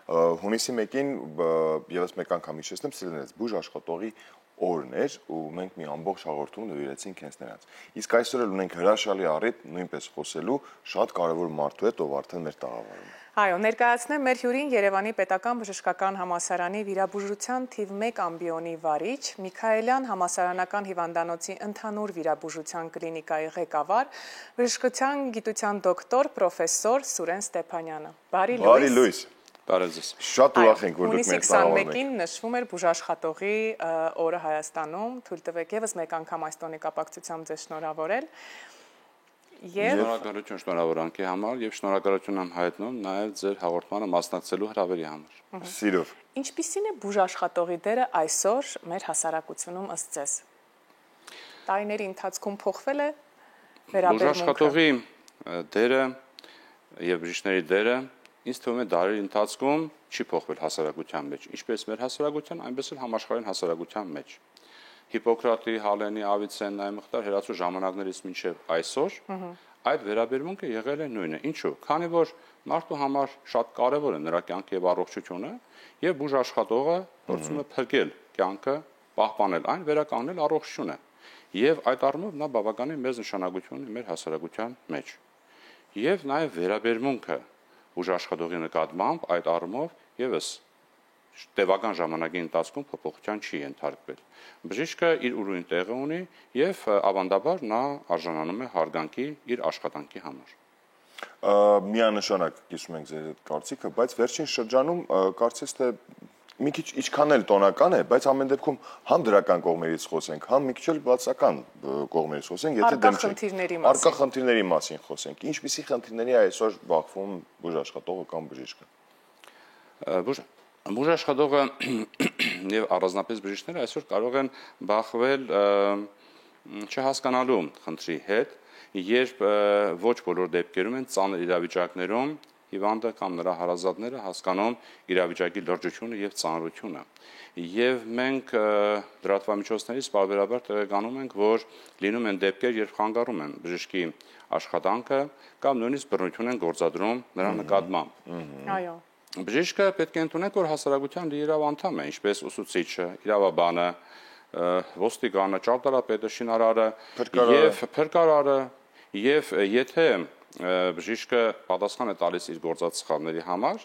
Հունիսի 1-ին եւս մեկ անգամ հիշեցնեմ, սիրելիներս, բուժ աշխատողի օրն էր ու մենք մի ամբողջ հաղորդում նվիրեցինք հենց նրանց։ Իսկ այսօր էլ ունենք հրաշալի առիթ նույնպես խոսելու շատ կարևոր մարդու հետ, ով արդեն մեր տաղավարում է։ Այո, ներկայացնեմ մեր հյուրին Երևանի Պետական Բժշկական Համալսարանի վիրաբուժության թիվ 1 ամբիոնի վարիչ, Միքայելյան համալսարանական հիվանդանոցի ընդհանուր վիրաբուժության կլինիկայի ղեկավար, բժշկության գիտության դոկտոր, պրոֆեսոր Սուրեն Ստեփանյանը։ Բարի լույս։ Բարև ձեզ։ Շատ ուրախ ենք, որ դուք մեր տաղավարում եք։ Հունիսի 21-ին նշվում էր բուժաշխատողի օրը Հայաստանում, թույլ տվեք եւս մեկ անգամ այս տոնի կապակցությամբ ձեզ շնորհավորել։ Շնորհակալություն շնորհավորանքի համար եւ շնորհակալություն եմ հայտնում նաեւ ձեր հաղորդմանը մասնակցելու հրավերի համար։ Սիրով։ Ինչպիսին է բուժաշխատողի դերը այսօր մեր հասարակությունում ըստ ձեզ։ Տարիների ընթացքում փոխվել է վերաբերմունքը։ Բուժաշխատողի դերը եւ բժիշկների դերը ինձ թվում է դարերի ընթացքում չի փոխվել հասարակության մեջ, ինչպես մեր հասարակության, այնպես էլ համաշխարհային հասարակության մեջ։ Հիպոկրատի, Հալենի, Ավիցեննայի մխիթար հերացու ժամանակներից մինչև այսօր այդ վերաբերմունքը եղել է նույնը։ Ինչու՞։ Քանի որ մարդու համար շատ կարևոր է նրա կյանքը եւ առողջությունը, եւ բուժաշխատողը փորձում է փրկել կյանքը, պահպանել այն, վերականգնել առողջությունը։ Եվ այդ առումով նա բավականին մեծ նշանակություն ունի մեր հասարակության մեջ։ Եվ նաեւ վերաբերմունքը բուժաշխատողի նկատմամբ այդ առումով եւս տևական ժամանակի ընթացքում փոփոխության չի ենթարկվել։ Բժիշկը իր ուրույն տեղը ունի եւ ավանդաբար նա արժանանում է հարգանքի իր աշխատանքի համար։ Միանշանակ կիսում ենք ձեր կարծիքը, բայց վերջին շրջանում կարծես թե մի քիչ ինչքան էլ տոնական է, բայց ամեն դեպքում համ դրական կողմերից խոսենք, համ մի քիչ էլ բացական կողմերից խոսենք, եթե դեմ չենք։ Առկա խնդիրների մասին խոսենք։ Ինչպիսի խնդիրների է այսօր բախվում բուժաշխատողը կամ բժիշկը։ Բուժաշխատողը եւ առանձնապես բժիշկները այսօր կարող են բախվել չհասկանալու խնդրի հետ, երբ ոչ բոլոր դեպքերում են ծանր իրավիճակներում հիվանդը կամ նրա հարազատները հասկանում իրավիճակի լրջությունը եւ ծանրությունը։ Եվ մենք լրատվամիջոցներից պարբերաբար տեղեկանում ենք, որ լինում են դեպքեր, երբ խանգարում են բժշկի աշխատանքը կամ նույնիսկ բռնություն են գործադրում նրա նկատմամբ։ Այո։ Բժիշկը պետք է ընդունենք, որ հասարակության լիիրավ անդամ է, ինչպես ուսուցիչը, իրավաբանը, ոստիկանը, ճարտարապետը, շինարարը եւ փրկարարը, եւ եթե բժիշկը պատասխան է տալիս իր գործած սխալների համար,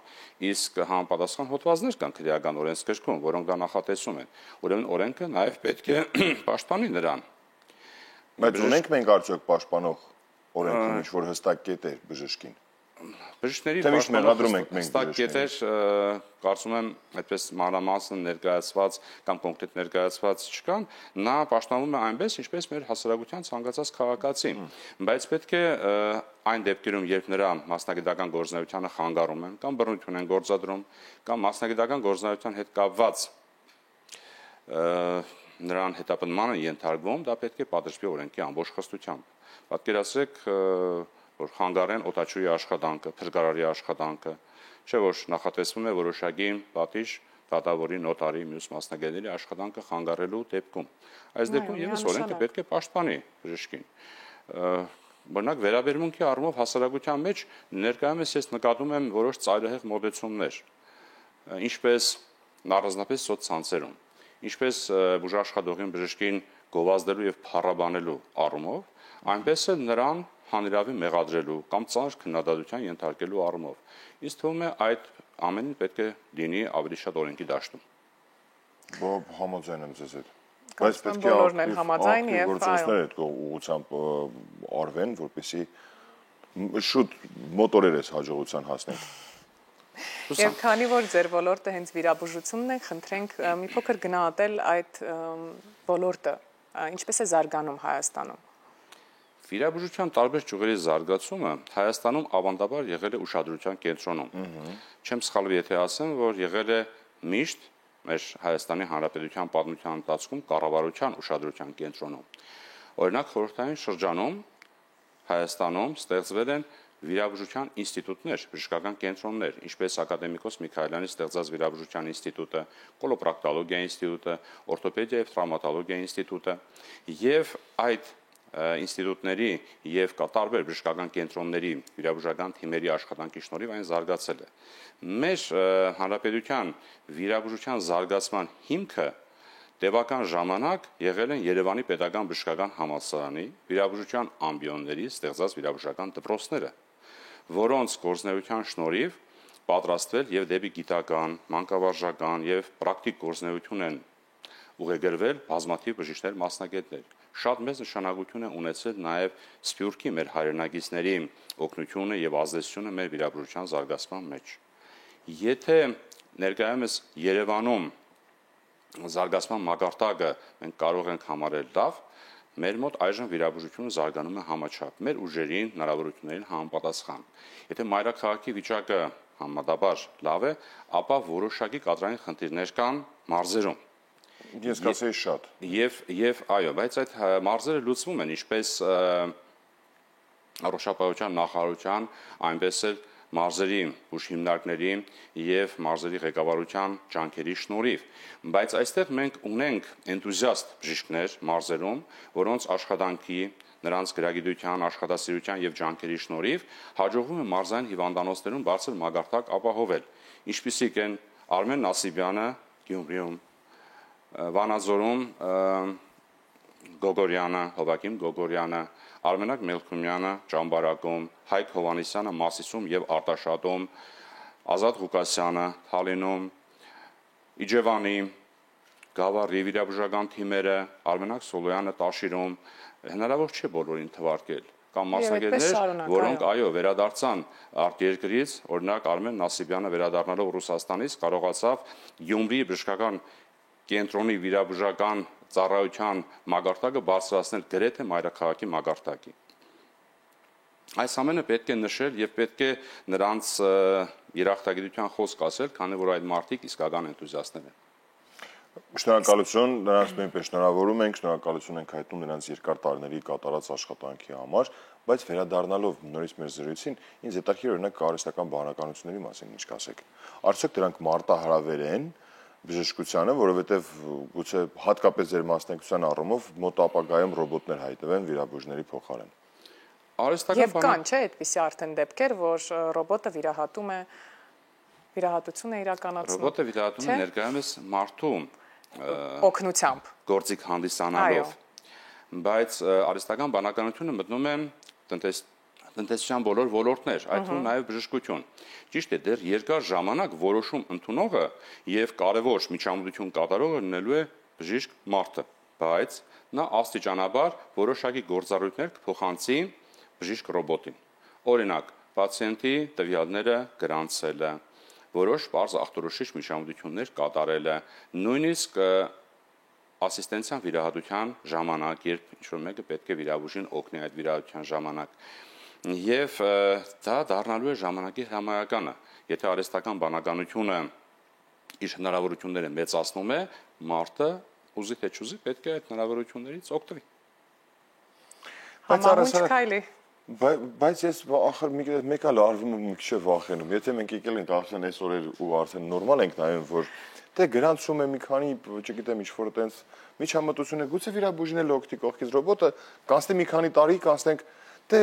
իսկ համապատասխան հոդվածներ կան քրեական օրենսգրքում, որոնք դա նախատեսում են։ Ուրեմն օրենքը նաեւ պետք է պաշտպանի նրան։ Բայց ունենք մենք արդյոք պաշտպանող օրենքում ինչ-որ հստակ կետեր բժշկին։ Բժիշկների հստակ կետեր կարծում եմ այդպես մանրամասն ներկայացված կամ կոնկրետ ներկայացված չկան, նա պաշտպանվում է այնպես, ինչպես մեր հասարակության ցանկացած քաղաքացի, բայց պետք է այն դեպքերում, երբ նրա մասնագիտական գործունեությանը խանգարում են կամ բռնություն են գործադրում կամ մասնագիտական գործունեության հետ կապված նրան հետապնդման են ենթարկվում, դա պետք է պատժվի օրենքի ամբողջ խստությամբ։ Պատկերացրեք, որ խանգարեն օդաչուի աշխատանքը, փրկարարի աշխատանքը, չէ՞ որ նախատեսվում է որոշակի պատիժ դատավորի, նոտարի, մյուս մասնագետների աշխատանքը խանգարելու դեպքում։ Այս դեպքում եւս օրենքը պետք է պաշտպանի բժշկին։ Բնակ վերաբերմունքի առումով հասարակության մեջ ներկայումս ես նկատում եմ որոշ ծայրահեղ մոտեցումներ, ինչպես առանձնապես սոցցանցերում, ինչպես բուժաշխատողին բժշկին գովազդելու եւ փառաբանելու առումով, այնպես էլ նրան հանրավի մեղադրելու կամ ծանր քննադատության ենթարկելու առումով։ Ինձ թվում է այդ ամենը պետք է լինի ավելի շատ օրենքի դաշտում։ Համաձայն եմ ձեզ հետ։ Բայց պետք է բոլորն են համաձայն եւ գործողություններ այդ ուղղությամբ արվեն, որպեսզի շուտ մոտորերս հաջողության հասնենք։ Եվ քանի որ ձեր ոլորտը հենց վիրաբուժությունն է, խնդրենք մի փոքր գնահատել այդ ոլորտը, ինչպես է զարգանում Հայաստանում։ Վիրաբուժության տարբեր ճյուղերի զարգացումը Հայաստանում ավանդաբար եղել է ուշադրության կենտրոնում։ Չեմ սխալվի, եթե ասեմ, որ եղել է միշտ մեր Հայաստանի Հանրապետության պատմության ընթացքում կառավարության ուշադրության կենտրոնում։ Օրինակ խորհրդային շրջանում Հայաստանում ստեղծվել են վիրաբուժության ինստիտուտներ, բժշկական կենտրոններ, ինչպես ակադեմիկոս Միքայելյանի ստեղծած վիրաբուժության ինստիտուտը, կոլոպրակտոլոգիա ինստիտուտը, օրթոպեդիա եւ տրավմատոլոգիա ինստիտուտը, եւ այդ ինստիտուտների եւ տարբեր բժշկական կենտրոնների վիրաբուժական թիմերի աշխատանքի շնորհիվ այն զարգացել է։ Մեր հանրապետության վիրաբուժության զարգացման հիմքը տևական ժամանակ եղել են Երևանի պետական բժշկական համալսարանի վիրաբուժության ամբիոնների ստեղծած վիրաբուժական դպրոցները, որոնց գործունեության շնորհիվ պատրաստվել եւ դեպի գիտական, մանկավարժական եւ պրակտիկ գործունեություն են ուղեգրվել բազմաթիվ բժիշկներ մասնագետներ։ Շատ մեծ նշանակություն է ունեցել նաեւ Սփյուռքի մեր հայրենագիցների օգնությունը եւ ազդեցությունը մեր վիրաբուժության զարգացման մեջ։ Եթե ներկայումս Երևանում զարգացման մակարդակը մենք կարող ենք համարել լավ, մեր մոտ այժմ վիրաբուժությունը զարգանում է համաչափ, մեր ուժերին, հնարավորություններին համապատասխան։ Եթե մայրաքաղաքի վիճակը համեմատաբար լավ է, ապա որոշակի կադրային խնդիրներ կան մարզերում։ Ես կասեի շատ։ Եվ այո, բայց այդ մարզերը լուծվում են ինչպես առողջապահության նախարարության, այնպես էլ մարզերի բուժհիմնարկների եւ մարզերի ղեկավարության ջանքերի շնորհիվ, բայց այստեղ մենք ունենք էնտուզիաստ բժիշկներ մարզերում, որոնց աշխատանքի, նրանց գրագիտության, աշխատասիրության եւ ջանքերի շնորհիվ հաջողվում է մարզային հիվանդանոցներում բարձր մակարդակ ապահովել, ինչպիսիք են Արմեն Նասիբյանը Գյումրիում, Վանաձորում Գոգորյանը, Հովակիմ Գոգորյանը, Արմենակ Մելքումյանը Ճամբարակում, Հայկ Հովանեսյանը Մասիսում եւ Արտաշատում, Ազատ Ղուկասյանը Թալինում, Իջևանի, Գավառի վիրաբուժական թիմերը, Արմենակ Սոլոյանը Տաշիրում, հնարավոր չէ բոլորին թվարկել։ Կամ մասնագետներ, որոնք այո վերադարձան արտերկրից, օրինակ Արմեն Նասիբյանը վերադառնալով Ռուսաստանից կարողացավ Գյումրիի բժշկական կենտրոնի վիրաբուժական ծառայության մակարդակը բարձրացնել գրեթե մայրաքաղաքի մակարդակի։ Այս ամենը պետք է նշել եւ պետք է նրանց երախտագիտության խոսք ասել, քանի որ այդ մարդիկ իսկական էնտուզիաստներ են։ Շնորհակալություն, նրանց նույնպես շնորհավորում ենք, շնորհակալություն ենք հայտնում նրանց երկար տարիների կատարած աշխատանքի համար, բայց վերադառնալով նորից մեր զրույցին, ինձ հետաքրքիր օրինակ կարեստական բանականությունների մասին ինչ կասեք։ Արդյոք դրանք մարտահրավեր են բժշկությանը, որովհետև գուցե հատկապես ձեր մասնակցության առումով մոտ ապագայում ռոբոտներ հայտնվեն վիրաբույժների փոխարեն։ Եվ կան, չէ, այդպիսի արդեն դեպքեր, որ ռոբոտը վիրահատություն է իրականացնում։ Ռոբոտը վիրահատում է ներկայումս մարդու օգնությամբ, գործիք հանդիսանալով, բայց արհեստական բանականությունը մտնում է տնտեսության բոլոր ոլորտներ, այդ թվում նաև բժշկություն։ Ճիշտ է, դեռ երկար ժամանակ որոշում ընդունողը եւ կարևոր միջամտություն կատարողը լինելու է բժիշկ մարդը, բայց նա աստիճանաբար որոշակի գործառույթներ կփոխանցի բժիշկ ռոբոտին։ Օրինակ, պացիենտի տվյալները գրանցելը, որոշ բարձ ախտորոշիչ միջամտություններ կատարելը, նույնիսկ ասիստենցիան վիրահատության ժամանակ, երբ ինչ-որ մեկը պետք է վիրաբույժին օգնի այդ վիրահատության ժամանակ։ Եվ դա դառնալու է ժամանակի հրամայականը։ Եթե արհեստական բանականությունը իր հնարավորությունները մեծացնում է, մարդը ուզի թե չուզի պետք է այդ հնարավորություններից օգտվի։ Համահունչ քայլ է։ Բայց ես ախր մեկ էլ արվում եմ մի քիչ վախենում։ Եթե մենք եկել ենք արդեն այս օրեր ու արդեն նորմալ ենք նայում, որ դե գրանցում է մի քանի, չգիտեմ, ինչ-որ այտենց միջամտություն է, գուցե վիրաբույժն էլ օգտի կողքից ռոբոտը, կանցնի մի քանի տարի, կանցնենք դե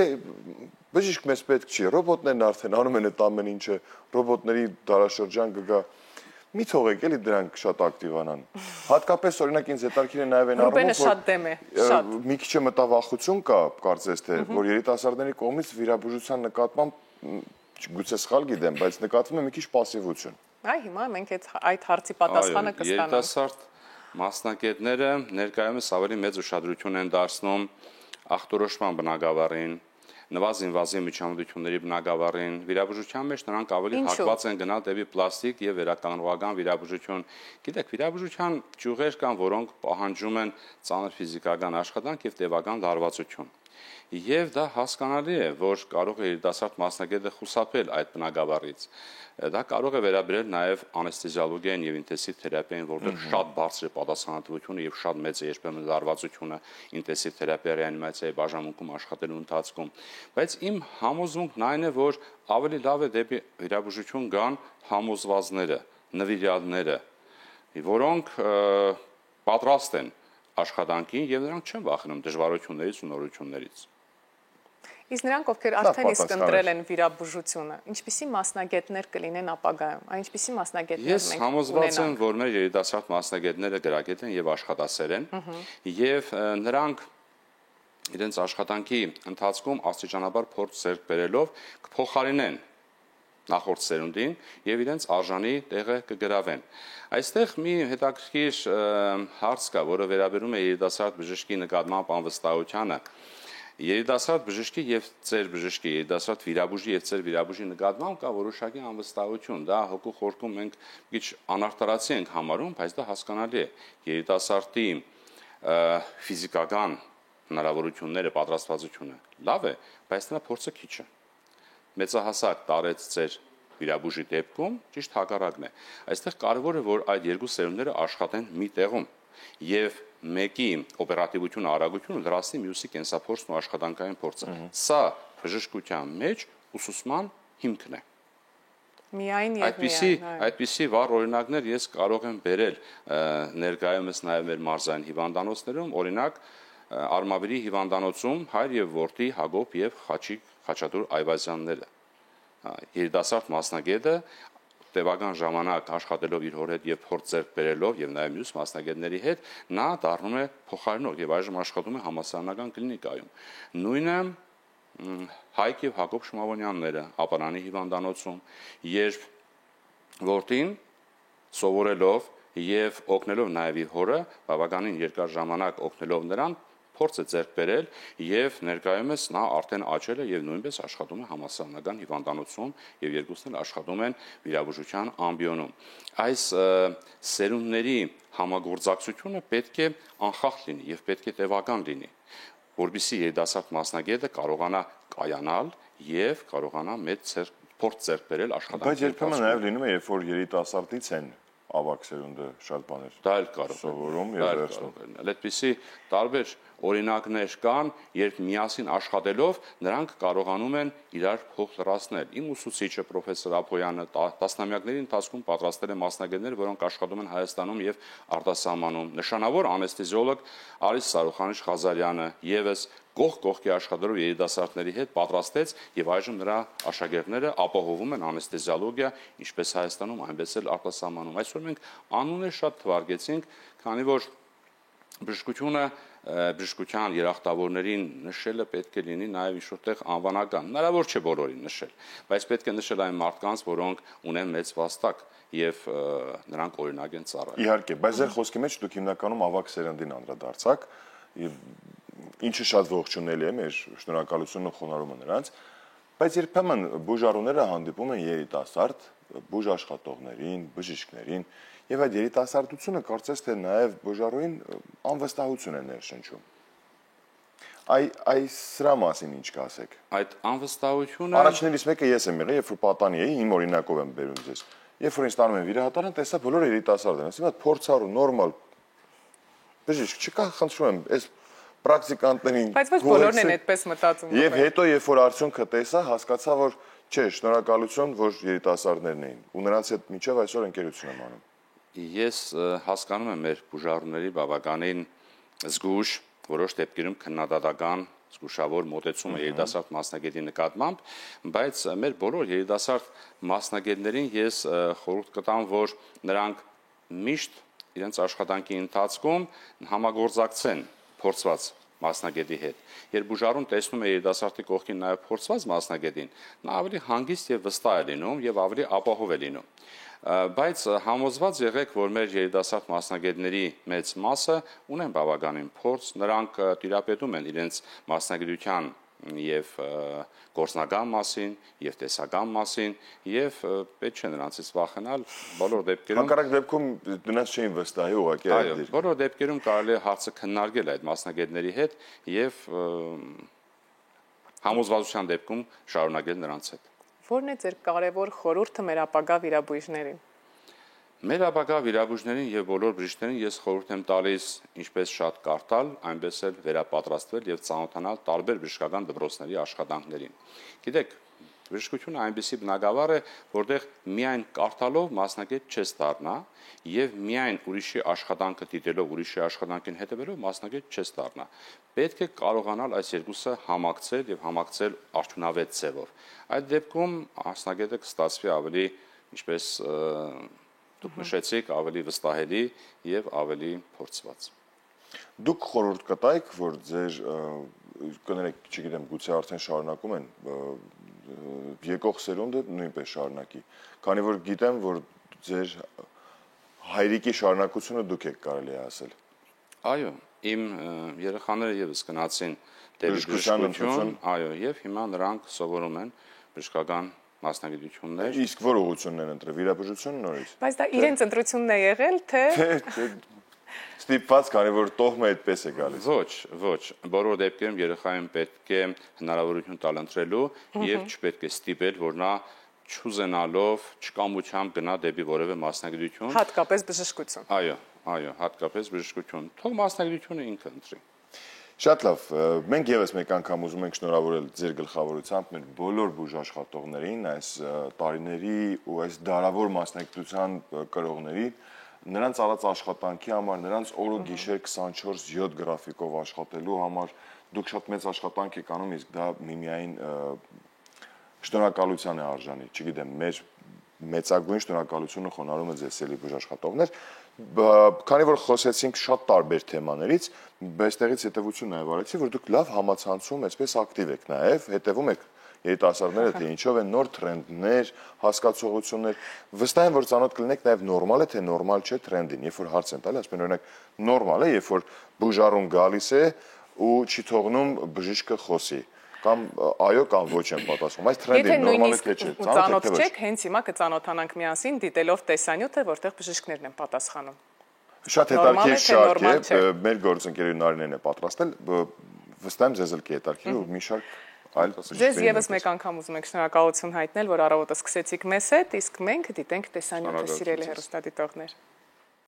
բժիշկ մեզ պետք չի, ռոբոտներն արդեն անում են այդ ամեն ինչը, ռոբոտների դարաշրջան կգա։ Մի թողեք էլի դրանք շատ ակտիվանան։ Հատկապես օրինակ ինձ հետաքրքիր է նաև այն առումով, որ շատ դեմ է, շատ։ Մի քիչ մտավախություն կա, կարծես թե, որ երիտասարդների կողմից վիրաբուժության նկատմամբ գուցե սխալ գիտեմ, բայց նկատվում է մի քիչ պասիվություն։ Այ հիմա մենք այդ հարցի պատասխանը կստանանք։ Երիտասարդ մասնագետները ներկայումս ավելի մեծ ուշադրություն են դարձնում ախտորոշման բնագավառին, նվազինվազին միջամտությունների բնագավառին, վիրաբուժության մեջ նրանք ավելի հակված են գնալ դեպի պլաստիկ եւ վերականգնողական վիրաբուժություն։ Գիտեք, վիրաբուժության ճյուղեր կան, որոնք պահանջում են ծանր ֆիզիկական աշխատանք եւ տևական լարվածություն։ Եվ դա հասկանալի է, որ կարող է երիտասարդ մասնագետը խուսափել այդ բնագավառից։ Դա կարող է վերաբերել նաև անեսթեզիոլոգիային եւ ինտենսիվ թերապիային, որտեղ շատ բարձր է պատասխանատվությունը եւ շատ մեծ է երբեմն լարվածությունը ինտենսիվ թերապիա ռեանիմացիայի բաժանմունքում աշխատելու ընթացքում։ Բայց իմ համոզմունքն այն է, որ ավելի լավ է դեպի վիրաբուժություն գան համոզվածները, նվիրյալները, որոնք պատրաստ են աշխատանքին եւ նրանք չեն վախենում դժվարություններից ու նորություններից։ Իսկ նրանք, ովքեր արդեն իսկ ընտրել են վիրաբուժությունը, ինչպիսի մասնագետներ կլինեն ապագայում, ինչպիսի մասնագետներ Ես համոզված եմ, որ մեր երիտասարդ մասնագետները գրագետ են եւ աշխատասեր են, եւ նրանք իրենց աշխատանքի ընթացքում աստիճանաբար փորձ ձեռք բերելով կփոխարինեն նախորդ սերունդին եւ իրենց արժանի տեղը կգրավեն։ Այստեղ մի հետաքրքիր հարց կա, որը վերաբերում է երիտասարդ բժշկի նկատմամբ անվստահությանը։ Երիտասարդ բժշկի եւ ծեր բժշկի, երիտասարդ վիրաբուժի եւ ծեր վիրաբուժի նկատմամբ կա որոշակի անվստահություն, դա հոգու խորքում մենք մի քիչ անարտարացի ենք համարում, բայց դա հասկանալի է։ Երիտասարդի ֆիզիկական հնարավորությունները, պատրաստվածությունը լավ է, բայց նրա փորձը քիչ է։ Մեծահասակ տարեց ծեր վիրաբուժի դեպքում ճիշտ հակառակն է։ Այստեղ կարևոր է, որ այդ երկու սերունդները աշխատեն մի տեղում եւ մեկի օպերատիվությունը, արագությունը դրասի մյուսի կենսափորձն ու աշխատանքային փորձը։ Սա բժշկության մեջ ուսուցման հիմքն է։ Միայն եւ միայն։ Այդպիսի վառ օրինակներ ես կարող եմ բերել ներկայումս նաեւ մեր մարզային հիվանդանոցներում, օրինակ Արմավիրի հիվանդանոցում հայր եւ որդի Հակոբ եւ Խաչատուր Այվազյանները։ Երիտասարդ մասնագետը տևական ժամանակ աշխատելով իր հոր հետ եւ փորձ ձեռք բերելով եւ նաեւ մյուս մասնագետների հետ նա դառնում է փոխարինող եւ այժմ աշխատում է համալսարանական կլինիկայում։ Նույնը Հայկ եւ Հակոբ Շմավոնյանները Ապանանի հիվանդանոցում, երբ որդին սովորելով եւ օգնելով նաեւ իր հորը բավականին երկար ժամանակ օգնելով նրան փորձ է ձեռք բերել եւ ներկայումս նա արդեն աճել է եւ նույնպես աշխատում է համալսարանական հիվանդանոցում եւ երկուսն էլ աշխատում են վիրաբուժության ամբիոնում։ Այս սերունդների համագործակցությունը պետք է անխախտ լինի եւ պետք է տևական լինի, որովհետեւ երիտասարդ մասնագետը կարողանա կայանալ եւ կարողանա մեծ փորձ ձեռք բերել աշխատանքի։ Բայց երբեմն նաեւ լինում է, երբ որ երիտասարդից են ավակ սերունդը շատ բաներ դա էլ կարող է սովորում եւ վերջնում։ Այդպիսի տարբեր օրինակներ կան, երբ միասին աշխատելով նրանք կարողանում են իրար փոխ լրացնել։ Իմ ուսուցիչը պրոֆեսոր Ափոյանը տասնամյակների ընթացքում պատրաստել է մասնագետներ, որոնք աշխատում են Հայաստանում եւ արտասահմանում։ Նշանավոր անեսթեզիոլոգ Արիս Սարուխանիշ Ղազարյանը եւս կողքի աշխատելով երիտասարդների հետ պատրաստեց եւ այժմ նրա աշակերտները ապահովում են անեսթեզիոլոգիա ինչպես Հայաստանում, այնպես էլ արտասահմանում։ Այսօր մենք անուններ շատ թվարկեցինք, քանի որ բժշկության երախտավորներին նշելը պետք է լինի նաև ինչ-որտեղ անվանական։ Հնարավոր չէ բոլորին նշել, բայց պետք է նշել այն մարդկանց, որոնք ունեն մեծ վաստակ եւ նրանք օրինակ են ծառայում։ Իհարկե, բայց ձեր խոսքի մեջ դուք հիմնականում ավակ սերնդին անդրադարձաք, ինչը շատ ողջունելի է, մեր շնորհակալությունն ու խոնարհումը նրանց, բայց երբեմն բուժարուները հանդիպում են երիտասարդ բուժ աշխատողներին, բժիշկներին, եւ այդ երիտասարդությունը կարծես թե նաեւ բուժարուին անվստահություն է ներշնչում։ Այս սրա մասին ինչ կասեք։ Այդ անվստահությունը Առաջներից մեկը ես եմ եղել, երբ որ պատանի էի, իմ օրինակով եմ բերում ձեզ։ Երբ որ ինձ տանում են վիրահատարան, տեսա բոլորը երիտասարդ են, ասում եմ փորձառու, նորմալ բժիշկ չկա, խնդրում եմ, այս պրակտիկանտներին։ Բայց ոչ բոլորն են այդպես մտածում։ Եվ հետո երբ որ արդյունքը տեսա, հասկացա, որ չէ, շնորհակալություն, որ երիտասարդներն էին, ու նրանց հետ մինչև այսօր ընկերություն եմ անում։ Ես հասկանում եմ մեր բուժարուների բավականին զգույշ, որոշ դեպքերում քննադատական զգուշավոր մոտեցում է երիտասարդ մասնագետի նկատմամբ, բայց մեր բոլոր երիտասարդ մասնագետներին ես խորհուրդ կտամ, որ նրանք միշտ իրենց աշխատանքի ընթացքում համագործակցեն փորձված մասնագետի հետ։ Երբ բուժարուն տեսնում է երիտասարդի կողքին նաև փորձված մասնագետին, նա ավելի հանգիստ եւ վստահ է լինում եւ ավելի ապահով է լինում։ Բայց համոզված եղեք, որ մեր երիտասարդ մասնագետների մեծ մասը ունեն բավականին փորձ, նրանք տիրապետում են իրենց մասնագիտության եւ գործնական մասին, եւ տեսական մասին, եւ պետք չէ նրանցից վախենալ, բոլոր դեպքերում հակառակ դեպքում նրանց չէին վստահի ուղղակի այո, բոլոր դեպքերում կարելի է հարցը քննարկել այդ մասնագետների հետ եւ համոզվածության դեպքում շարունակել նրանց հետ։ Որն է ձեր կարևոր խորհուրդը մեր ապագա վիրաբույժներին։ Մեր ապագա վիրաբույժներին եւ բոլոր բժիշկներին ես խորհուրդ եմ տալիս ինչպես շատ կարդալ, այնպես էլ վերապատրաստվել եւ ծանոթանալ տարբեր բժշկական դպրոցների աշխատանքներին։ Գիտեք, Բժշկությունը այնպիսի բնագավառ է, որտեղ միայն կարդալով մասնակից չես դառնա եւ միայն ուրիշի աշխատանքը դիտելով, ուրիշի աշխատանքին հետևելով մասնակից չես դառնա։ Պետք է կարողանալ այս երկուսը համակցել եւ համակցել արդյունավետ ձևով։ Այդ դեպքում մասնագետը կստացվի ավելի, ինչպես դուք նշեցիք, ավելի վստահելի եւ ավելի փորձված։ Դուք խորհուրդ կտայիք, որ ձեր կներեք, չգիտեմ, գուցե արդեն շարունակում են եկող սերունդը նույնպես շարունակի, քանի որ գիտեմ, որ ձեր հայրիկի շարունակությունը դուք եք կարելի է ասել։ Այո, իմ երեխաները եւս գնացին դեպի բժշկություն, այո, եւ հիմա նրանք սովորում են բժշկական մասնագիտություններ։ Իսկ որ ուղղությունն են ընտրել, վիրաբուժություն նորից։ Բայց դա իրենց ընտրությունն է եղել, թե ստիպված, քանի որ տոհմը այդպես է գալիս։ Ոչ, բոլոր դեպքերում երեխային պետք է հնարավորություն տալ ընտրելու եւ չպետք է ստիպել, որ նա չուզենալով, չկամությամբ գնա դեպի որևէ մասնագիտություն։ Հատկապես բժշկություն։ Այո, հատկապես բժշկություն։ Թող մասնագիտությունը ինքը ընտրի։ Շատ լավ, մենք եւս մեկ անգամ ուզում ենք շնորհավորել ձեր գլխավորությամբ մեր բոլոր բուժաշխատողներին, այս տարիների ու այս դարավոր մասնագիտության կրողներին, նրանց արած աշխատանքի համար, նրանց օր ու գիշեր 24/7 գրաֆիկով աշխատելու համար դուք շատ մեծ աշխատանք եք անում, իսկ դա միմիայն շնորհակալության է արժանի, չգիտեմ, մեր մեծագույն շնորհակալությունը խոնարհում է ձեզ ելի բուժաշխատողներ, քանի որ խոսեցինք շատ տարբեր թեմաներից, այստեղից հետևություն նաև արեցի, որ դուք լավ համացանցում, այսպես ակտիվ եք նաև, հետևում եք երիտասարդները, թե ինչով են նոր տրենդներ, հասկացողություններ, վստահ եմ, որ ծանոթ կլինեք նաև նորմալ է, թե նորմալ չէ տրենդին, երբ որ հարց են տալի, ասում են օրինակ նորմալ է, երբ որ բուժարուն գալիս է ու չի թողնում բժիշկը խոսի, կամ այո կամ ոչ են պատասխանում, այս տրենդին նորմալ է թե չէ, ծանոթ չեք, հենց հիմա կծանոթանանք միասին դիտելով տեսանյութը, որտեղ բժիշկներն են պատասխանում։ Շատ հետաքրքիր շարք է, մեր գործընկերուհի Նարինեն է պատրաստել, վստահ եմ ձեզ էլ կհետաքրքրի ու մի շարք այլ Ձեզ եւս մեկ անգամ ուզում ենք շնորհակալություն հայտնել, որ առավոտը սկսեցիք մեզ հետ, իսկ մենք դիտենք տեսանյութը, սիրելի հեռուստադիտողներ։